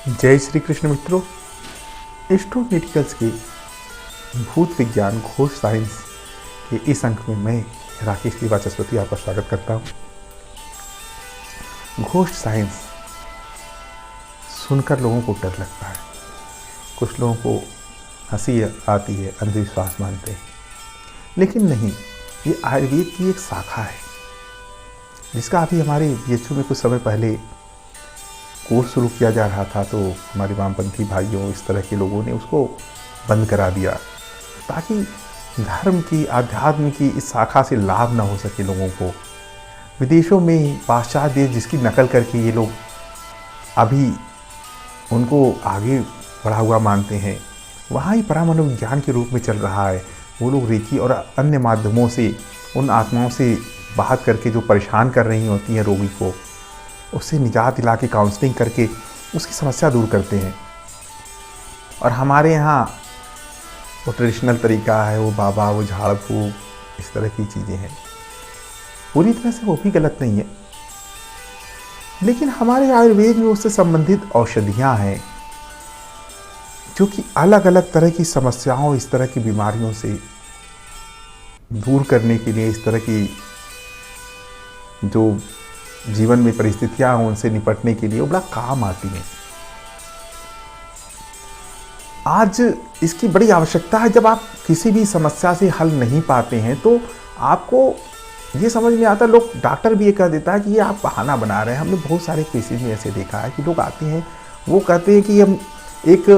जय श्री कृष्ण मित्रों। Astro medicals के भूत विज्ञान घोष साइंस के इस अंक में मैं राकेश वाचस्पति आपका स्वागत करता हूँ। घोष साइंस सुनकर लोगों को डर लगता है, कुछ लोगों को हंसी आती है, अंधविश्वास मानते हैं, लेकिन नहीं, ये आयुर्वेद की एक शाखा है जिसका अभी हमारे बीएचयू में कुछ समय पहले कोर्स शुरू किया जा रहा था, तो हमारे वामपंथी भाइयों इस तरह के लोगों ने उसको बंद करा दिया ताकि धर्म की, आध्यात्म की इस शाखा से लाभ ना हो सके लोगों को। विदेशों में पाश्चात्य देश जिसकी नकल करके ये लोग अभी उनको आगे बढ़ा हुआ मानते हैं, वहाँ ही परामनोविज्ञान के रूप में चल रहा है। वो लोग रेकी और अन्य माध्यमों से उन आत्माओं से बात करके जो परेशान कर रही होती हैं रोगी को, उससे निजात दिला के काउंसलिंग करके उसकी समस्या दूर करते हैं। और हमारे यहाँ वो ट्रेडिशनल तरीका है, वो बाबा, वो झाड़ फूक, इस तरह की चीज़ें हैं। पूरी तरह से वो भी गलत नहीं है, लेकिन हमारे आयुर्वेद में उससे संबंधित औषधियाँ हैं जो कि अलग अलग तरह की समस्याओं, इस तरह की बीमारियों से दूर करने के लिए, इस तरह की जो जीवन में परिस्थितियां हों उनसे निपटने के लिए वो बड़ा काम आती हैं। आज इसकी बड़ी आवश्यकता है। जब आप किसी भी समस्या से हल नहीं पाते हैं तो आपको ये समझ में आता है, लोग, डॉक्टर भी ये कह देता है कि ये आप बहाना बना रहे हैं। हमने बहुत सारे केसेस में ऐसे देखा है कि लोग आते हैं, वो कहते हैं कि हम एक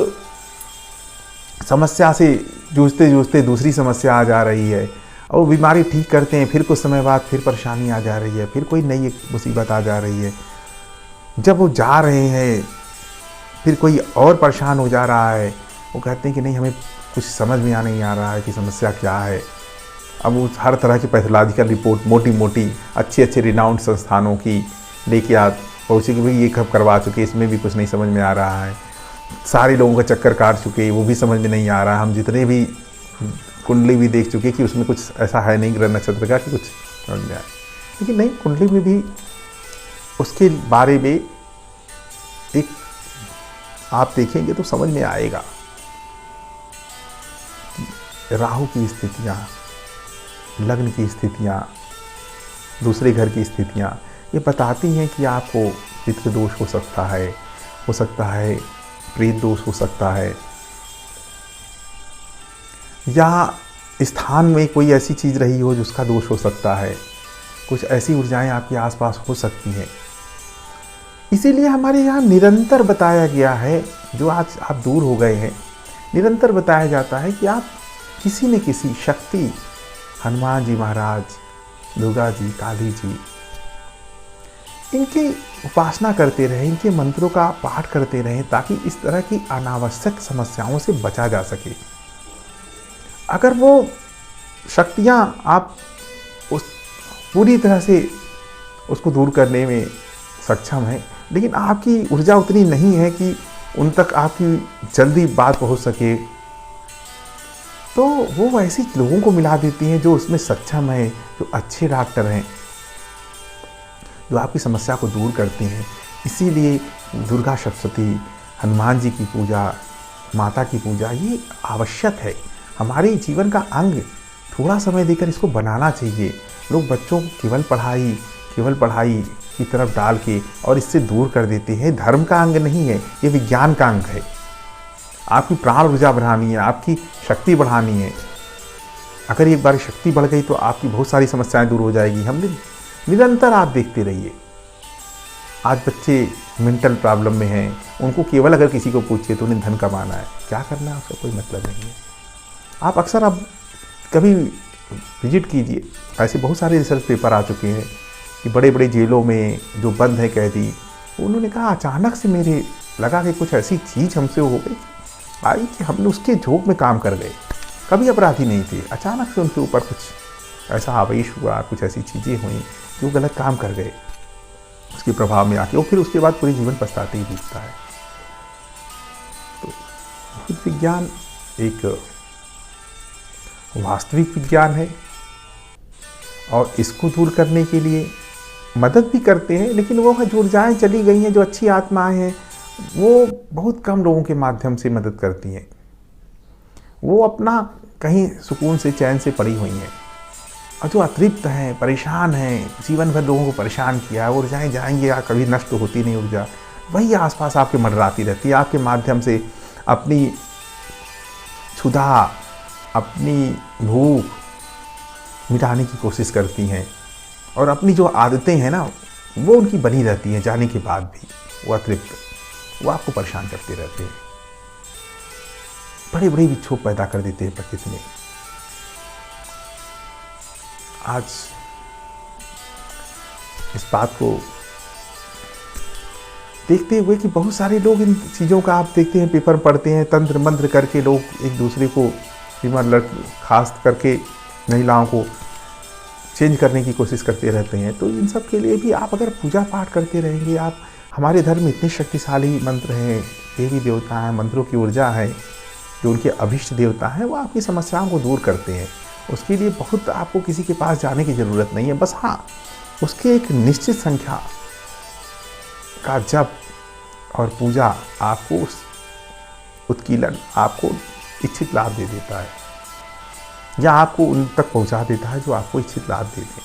समस्या से जूझते जूझते दूसरी समस्या आ जा रही है, और वो बीमारी ठीक करते हैं, फिर कुछ समय बाद फिर परेशानी आ जा रही है, फिर कोई नई मुसीबत आ जा रही है। जब वो जा रहे हैं फिर कोई और परेशान हो जा रहा है, वो कहते हैं कि नहीं, हमें कुछ समझ में नहीं आ रहा है कि समस्या क्या है। अब वो हर तरह की पैथोलॉजिकल रिपोर्ट मोटी मोटी अच्छे रिनाउंड संस्थानों की लेके पहुँचे कि भाई ये कब करवा चुके, इसमें भी कुछ नहीं समझ में आ रहा है। सारे लोगों का चक्कर काट चुके, वो भी समझ में नहीं आ रहा है। हम जितने भी कुंडली भी देख चुके कि उसमें कुछ ऐसा है नहीं ग्रह नक्षत्र का कि कुछ समझ में आए, लेकिन नहीं, कुंडली में भी उसके बारे में एक आप देखेंगे तो समझ में आएगा। राहु की स्थितियाँ, लग्न की स्थितियाँ, दूसरे घर की स्थितियाँ, ये बताती हैं कि आपको पितृ दोष हो सकता है प्रेत दोष हो सकता है, या स्थान में कोई ऐसी चीज़ रही हो जिसका दोष हो सकता है। कुछ ऐसी ऊर्जाएं आपके आसपास हो सकती हैं। इसीलिए हमारे यहाँ निरंतर बताया गया है, जो आज आप दूर हो गए हैं, निरंतर बताया जाता है कि आप किसी न किसी शक्ति, हनुमान जी महाराज, दुर्गा जी, काली जी, इनकी उपासना करते रहें, इनके मंत्रों का पाठ करते रहें, ताकि इस तरह की अनावश्यक समस्याओं से बचा जा सके। अगर वो शक्तियाँ आप उस पूरी तरह से उसको दूर करने में सक्षम हैं, लेकिन आपकी ऊर्जा उतनी नहीं है कि उन तक आपकी जल्दी बात पहुंच सके, तो वो ऐसी लोगों को मिला देती हैं जो उसमें सक्षम है, जो अच्छे डॉक्टर हैं, जो आपकी समस्या को दूर करते हैं। इसीलिए दुर्गा सप्तशती, हनुमान जी की पूजा, माता की पूजा, ये आवश्यक है, हमारे जीवन का अंग। थोड़ा समय देकर इसको बनाना चाहिए। लोग बच्चों को केवल पढ़ाई की तरफ डाल के और इससे दूर कर देते हैं। धर्म का अंग नहीं है, ये विज्ञान का अंग है। आपकी प्राण ऊर्जा बढ़ानी है, आपकी शक्ति बढ़ानी है। अगर एक बार शक्ति बढ़ गई तो आपकी बहुत सारी समस्याएं दूर हो जाएगी। हमने निरंतर आप देखते रहिए, आज बच्चे मेंटल प्रॉब्लम में हैं, उनको केवल अगर किसी को पूछिए तो उन्हें धन कमाना है, क्या करना है उसका कोई मतलब नहीं है। आप अक्सर अब कभी विजिट कीजिए, ऐसे बहुत सारे रिसर्च पेपर आ चुके हैं कि बड़े बड़े जेलों में जो बंद है कैदी, उन्होंने कहा अचानक से मेरे लगा कि कुछ ऐसी चीज़ हमसे हो गई आई कि हमने उसके झोंक में काम कर गए। कभी अपराधी नहीं थे, अचानक से उनके ऊपर कुछ ऐसा आवेश हुआ, कुछ ऐसी चीज़ें हुई जो गलत काम कर गए, उसके प्रभाव में आके, और फिर उसके बाद पूरे जीवन पछताते ही बीतता है। तो भूत विज्ञान एक वास्तविक विज्ञान है, और इसको दूर करने के लिए मदद भी करते हैं, लेकिन वो जो ऊर्जाएँ चली गई हैं, जो अच्छी आत्माएं हैं, वो बहुत कम लोगों के माध्यम से मदद करती हैं। वो अपना कहीं सुकून से चैन से पड़ी हुई हैं, और जो अतृप्त हैं, परेशान हैं, जीवन भर लोगों को परेशान किया है, ऊर्जाएँ जाएंगी या कभी नष्ट होती नहीं ऊर्जा, वही आसपास आपके मंडराती रहती है। आपके माध्यम से अपनी क्षुधा, अपनी भूख मिटाने की कोशिश करती हैं, और अपनी जो आदतें हैं ना, वो उनकी बनी रहती हैं जाने के बाद भी। वो अतृप्त, वो आपको परेशान करते रहते हैं, बड़े बड़े विक्षोभ पैदा कर देते हैं प्रकृति में। आज इस बात को देखते हुए कि बहुत सारे लोग इन चीज़ों का, आप देखते हैं पेपर पढ़ते हैं, तंत्र मंत्र करके लोग एक दूसरे को, खास करके महिलाओं को चेंज करने की कोशिश करते रहते हैं। तो इन सब के लिए भी आप अगर पूजा पाठ करते रहेंगे, आप, हमारे धर्म में इतने शक्तिशाली मंत्र हैं, देवी देवता हैं, मंत्रों की ऊर्जा है, जो उनके अभिष्ट देवता हैं, वो आपकी समस्याओं को दूर करते हैं। उसके लिए बहुत आपको किसी के पास जाने की ज़रूरत नहीं है। बस हाँ, उसके एक निश्चित संख्या का जप और पूजा आपको उस उत्कीलन, आपको इच्छित लाभ दे देता है, या आपको उन तक पहुंचा देता है जो आपको इच्छित लाभ दे दें।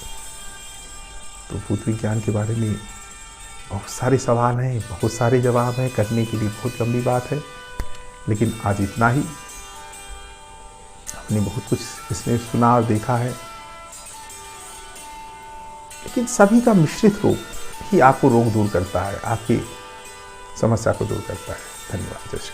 तो भूत विज्ञान के बारे में बहुत सारे सवाल हैं, बहुत सारे जवाब हैं, करने के लिए बहुत लंबी बात है, लेकिन आज इतना ही। आपने बहुत कुछ इसमें सुना और देखा है, लेकिन सभी का मिश्रित रोग ही आपको रोग दूर करता है, आपकी समस्या को दूर करता है। धन्यवाद। जय श्री।